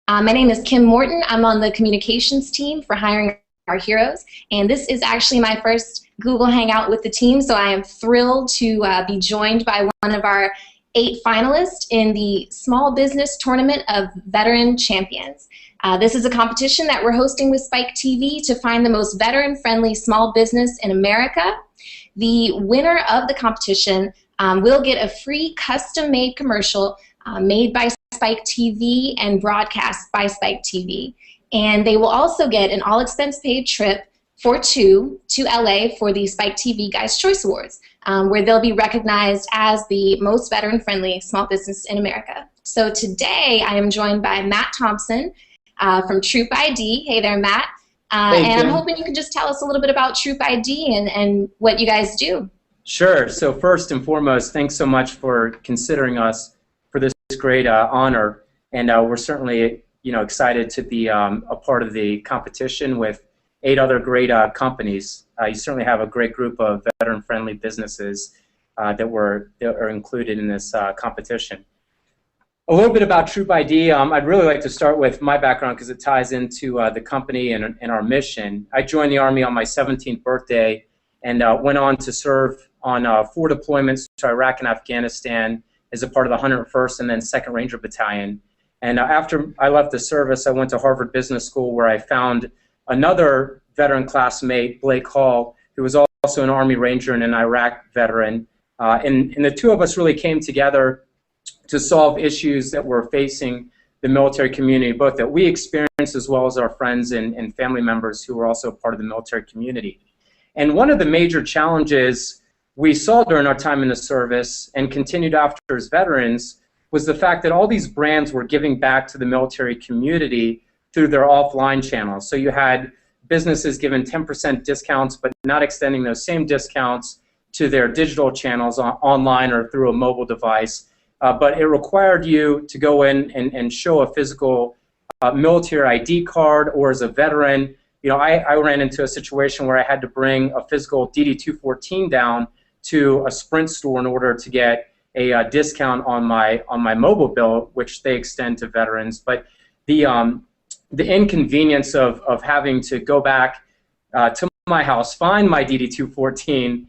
My name is Kim Morton. I'm on the communications team for Hiring Our Heroes, and this is actually my first Google Hangout with the team, so I am thrilled to be joined by one of our 8 finalists in the Small Business Tournament of Veteran Champions. This is a competition that we're hosting with Spike TV to find the most veteran-friendly small business in America. The winner of the competition will get a free custom-made commercial made by Spike TV and broadcast by Spike TV. And they will also get an all-expense-paid trip for 2 to LA for the Spike TV Guys' Choice Awards, where they'll be recognized as the most veteran-friendly small business in America. So today I am joined by Matt Thompson from Troop ID. Hey there, Matt. And I'm hoping you can just tell us a little bit about Troop ID and what you guys do. Sure. So first and foremost, thanks so much for considering us for this great honor, and we're certainly excited to be a part of the competition with 8 other great companies. You certainly have a great group of veteran-friendly businesses that are included in this competition. A little bit about Troop ID. I'd really like to start with my background because it ties into the company and our mission. I joined the Army on my 17th birthday and went on to serve on 4 deployments to Iraq and Afghanistan as a part of the 101st and then 2nd Ranger Battalion. And after I left the service, I went to Harvard Business School, where I found another veteran classmate, Blake Hall, who was also an Army Ranger and an Iraq veteran. And the two of us really came together to solve issues that were facing the military community, both that we experienced as well as our friends and family members who were also part of the military community. And one of the major challenges we saw during our time in the service and continued after as veterans was the fact that all these brands were giving back to the military community through their offline channels. So you had businesses giving 10% discounts but not extending those same discounts to their digital channels online or through a mobile device. But it required you to go in and show a physical military ID card, or as a veteran, I ran into a situation where I had to bring a physical DD-214 down to a Sprint store in order to get a discount on my mobile bill, which they extend to veterans. But the inconvenience of having to go back to my house, find my DD-214,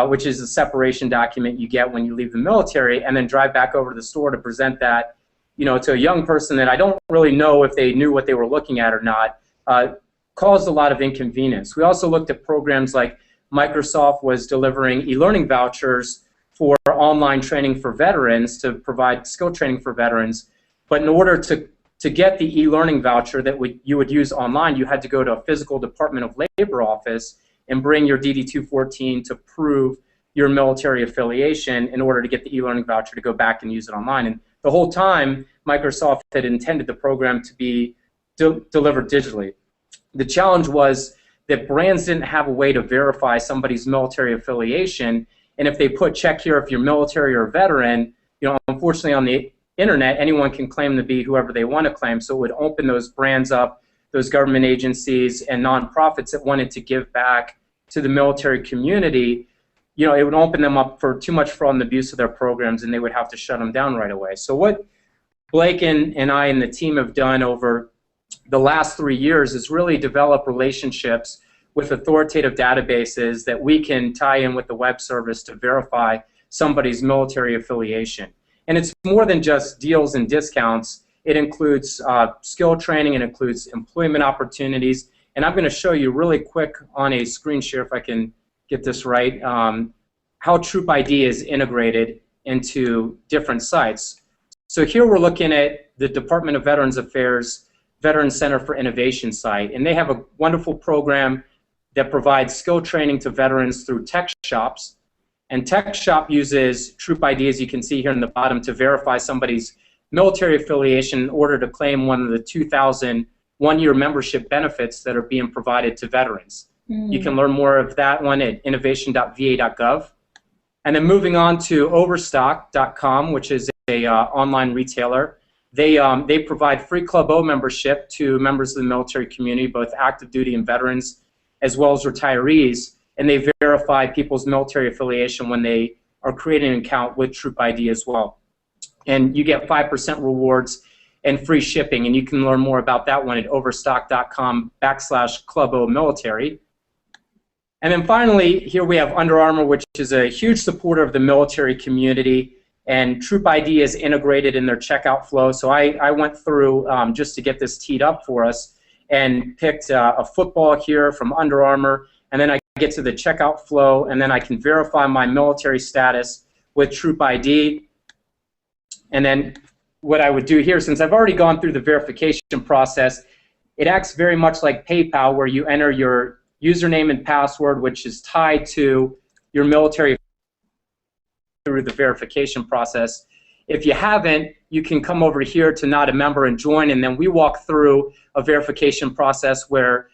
which is a separation document you get when you leave the military, and then drive back over to the store to present that, to a young person that I don't really know if they knew what they were looking at or not, caused a lot of inconvenience. We also looked at programs like Microsoft was delivering e-learning vouchers for online training for veterans to provide skill training for veterans. But in order to get the e-learning voucher that you would use online, you had to go to a physical Department of Labor office and bring your DD-214 to prove your military affiliation in order to get the e-learning voucher to go back and use it online. And the whole time, Microsoft had intended the program to be delivered digitally. The challenge was that brands didn't have a way to verify somebody's military affiliation, and if they put check here if you're military or veteran, unfortunately on the internet, anyone can claim to be whoever they want to claim, so it would open those brands up, those government agencies and nonprofits that wanted to give back to the military community. It would open them up for too much fraud and abuse of their programs, and they would have to shut them down right away. So what Blake and I and the team have done over the last 3 years is really develop relationships with authoritative databases that we can tie in with the web service to verify somebody's military affiliation. And it's more than just deals and discounts. It includes skill training, it includes employment opportunities, and I'm going to show you really quick on a screen share, if I can get this right, how Troop ID is integrated into different sites. So here we're looking at the Department of Veterans Affairs Veterans Center for Innovation site, and they have a wonderful program that provides skill training to veterans through tech shops. And Tech Shop uses Troop ID, as you can see here in the bottom, to verify somebody's military affiliation in order to claim one of the 2,000 one-year membership benefits that are being provided to veterans. You can learn more of that one at innovation.va.gov. And then moving on to Overstock.com, which is a online retailer. They provide free Club O membership to members of the military community, both active duty and veterans, as well as retirees, and they verify people's military affiliation when they are creating an account with Troop ID as well. And you get 5% rewards and free shipping. And you can learn more about that one at overstock.com/clubomilitary. And then finally, here we have Under Armour, which is a huge supporter of the military community, and Troop ID is integrated in their checkout flow. So I went through just to get this teed up for us and picked a football here from Under Armour, and then I get to the checkout flow, and then I can verify my military status with Troop ID. And then what I would do here, since I've already gone through the verification process, it acts very much like PayPal, where you enter your username and password, which is tied to your military through the verification process. If you haven't, you can come over here to Not a Member and join, and then we walk through a verification process where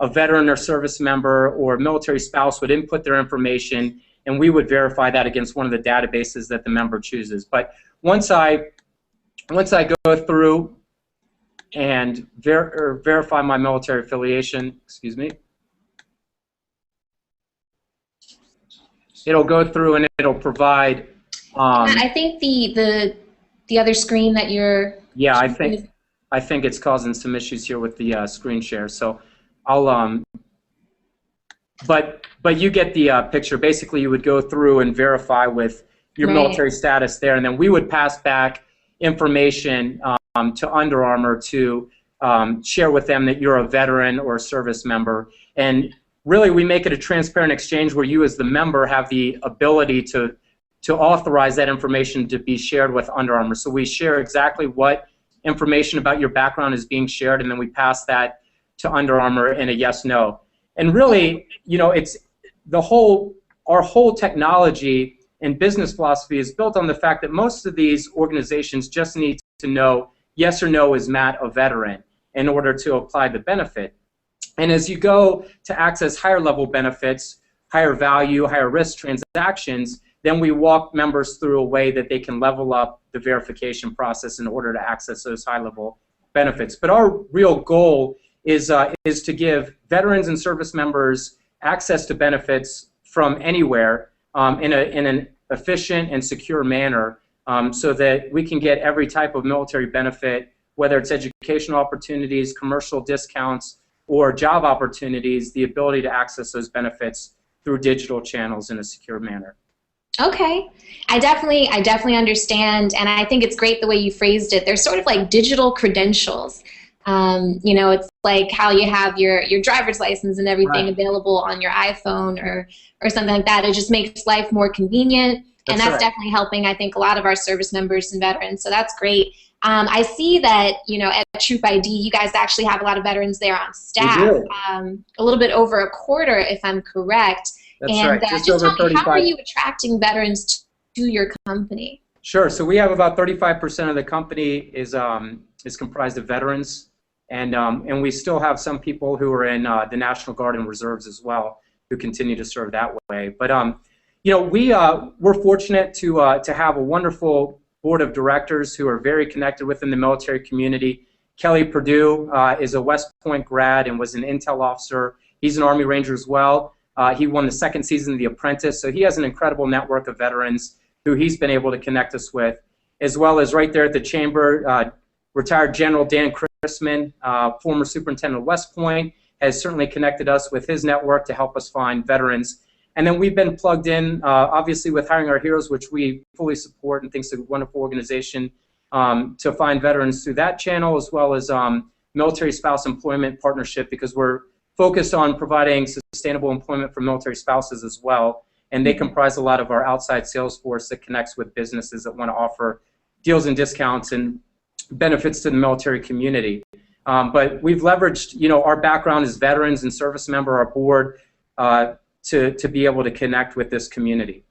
a veteran or service member or military spouse would input their information, and we would verify that against one of the databases that the member chooses. But once I go through and verify my military affiliation, excuse me, it'll go through and it'll provide. I think the other screen that you're. Yeah, I think it's causing some issues here with the screen share. So I'll but you get the picture. Basically, you would go through and verify with your military status there, and then we would pass back information to Under Armour to share with them that you're a veteran or a service member. And really, we make it a transparent exchange where you as the member have the ability to authorize that information to be shared with Under Armour. So we share exactly what information about your background is being shared, and then we pass that to Under Armour in a yes/no. And really, you know, it's our whole technology and business philosophy is built on the fact that most of these organizations just need to know yes or no, is Matt a veteran, in order to apply the benefit. And as you go to access higher level benefits, higher value, higher risk transactions, then we walk members through a way that they can level up the verification process in order to access those high level benefits. But our real goal is to give veterans and service members access to benefits from anywhere in an efficient and secure manner, so that we can get every type of military benefit, whether it's educational opportunities, commercial discounts, or job opportunities, the ability to access those benefits through digital channels in a secure manner. Okay, I definitely understand, and I think it's great the way you phrased it. They're sort of like digital credentials. You know, it's like how you have your driver's license and everything available on your iPhone or something like that. It just makes life more convenient, and that's definitely helping, I think, a lot of our service members and veterans. So that's great. I see that, you know, at Troop ID, you guys actually have a lot of veterans there on staff. A little bit over a quarter, if I'm correct. That's right. Just tell me, how are you attracting veterans to your company? Sure. So we have about 35% of the company is comprised of veterans, and we still have some people who are in the National Guard and Reserves as well, who continue to serve that way. But you know, we're fortunate to have a wonderful board of directors who are very connected within the military community. Kelly Purdue is a West Point grad and was an intel officer. He's an Army Ranger as well. He won the second season of The Apprentice, so he has an incredible network of veterans who he's been able to connect us with, as well as right there at the chamber, retired General Dan Chrisman, former superintendent of West Point, has certainly connected us with his network to help us find veterans. And then we've been plugged in, obviously, with Hiring Our Heroes, which we fully support and think is a wonderful organization, to find veterans through that channel, as well as Military Spouse Employment Partnership, because we're focused on providing sustainable employment for military spouses as well. And they comprise a lot of our outside sales force that connects with businesses that want to offer deals and discounts and benefits to the military community. But we've leveraged, you know, our background as veterans and service member, our board, to be able to connect with this community.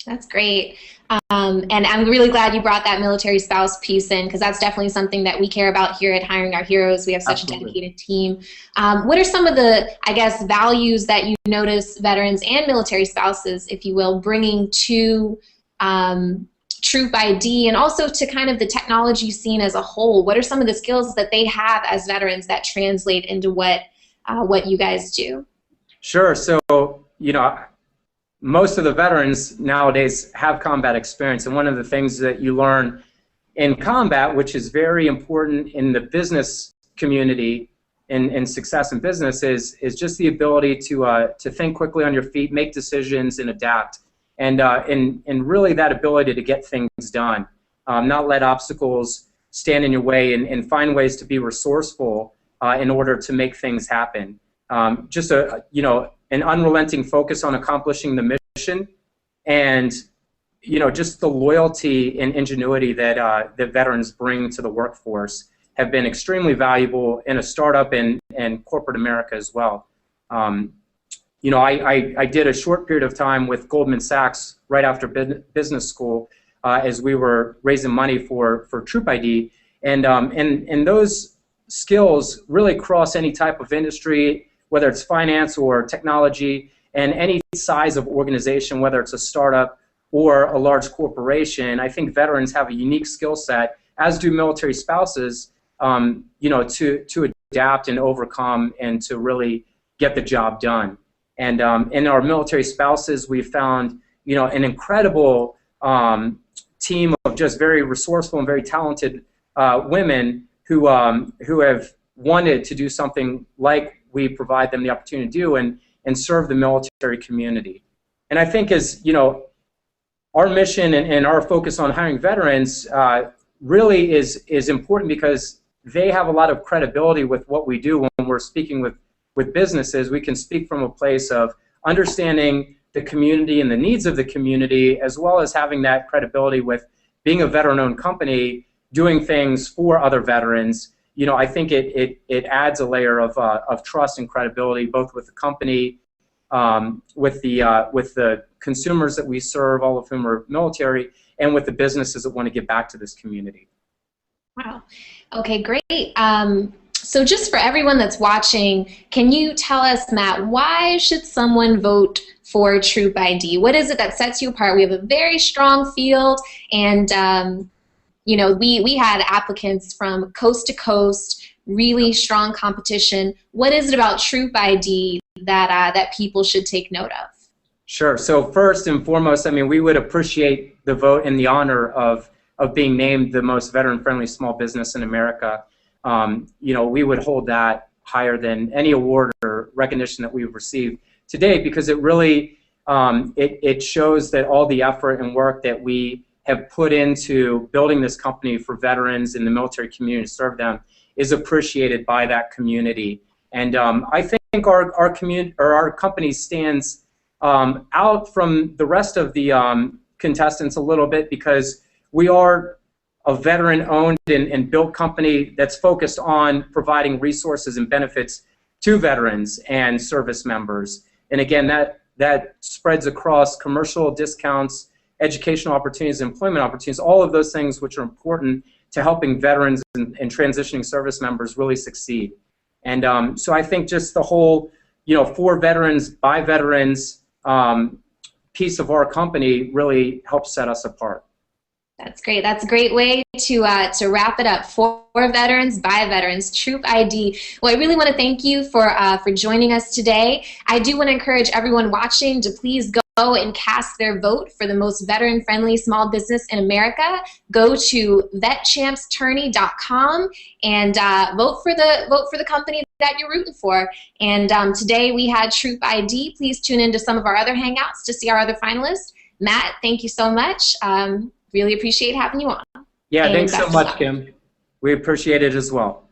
That's great. And I'm really glad you brought that military spouse piece in, because that's definitely something that we care about here at Hiring Our Heroes. We have such a dedicated team. What are some of the, I guess, values that you notice veterans and military spouses, if you will, bringing to Troop ID and also to kind of the technology scene as a whole? What are some of the skills that they have as veterans that translate into what you guys do? Sure. So, you know, most of the veterans nowadays have combat experience, and one of the things that you learn in combat, which is very important in the business community and success in business, is just the ability to think quickly on your feet, make decisions, and adapt, and really that ability to get things done, not let obstacles stand in your way, and find ways to be resourceful in order to make things happen. Just an unrelenting focus on accomplishing the mission, and just the loyalty and ingenuity that veterans bring to the workforce have been extremely valuable in a startup and corporate America as well. I did a short period of time with Goldman Sachs right after business school as we were raising money for Troop ID, and those skills really cross any type of industry, whether it's finance or technology, and any size of organization, whether it's a startup or a large corporation. I think veterans have a unique skill set, as do military spouses, to adapt and overcome and to really get the job done. And in our military spouses, we found an incredible team of just very resourceful and very talented women who have wanted to do something like we provide them the opportunity to do, and serve the military community. And I think as our mission and our focus on hiring veterans really is important, because they have a lot of credibility with what we do. When we're speaking with businesses, we can speak from a place of understanding the community and the needs of the community, as well as having that credibility with being a veteran-owned company, doing things for other veterans. I think it adds a layer of trust and credibility, both with the company, with the consumers that we serve, all of whom are military, and with the businesses that want to give back to this community. Wow. Okay, great. So just for everyone that's watching, can you tell us, Matt, why should someone vote for Troop ID? What is it that sets you apart? We have a very strong field, and we had applicants from coast to coast, really strong competition. What is it about Troop ID that people should take note of? Sure. So first and foremost, we would appreciate the vote and the honor of being named the most veteran-friendly small business in America. We would hold that higher than any award or recognition that we've received to date, because it really it shows that all the effort and work that we have put into building this company for veterans in the military community to serve them is appreciated by that community. And I think our community, or our company, stands out from the rest of the contestants a little bit, because we are a veteran-owned and built company that's focused on providing resources and benefits to veterans and service members. And again, that spreads across commercial discounts, educational opportunities, employment opportunities, all of those things which are important to helping veterans and transitioning service members really succeed. And so I think just the whole, for veterans, by veterans piece of our company really helps set us apart. That's great. That's a great way to wrap it up. For veterans, by veterans, Troop ID. Well, I really want to thank you for joining us today. I do want to encourage everyone watching to please go and cast their vote for the most veteran-friendly small business in America. Go to VetChampstourney.com and vote for the company that you're rooting for. And today we had Troop ID. Please tune into some of our other hangouts to see our other finalists. Matt, thank you so much. Really appreciate having you on. Yeah, thanks so much, Kim. We appreciate it as well.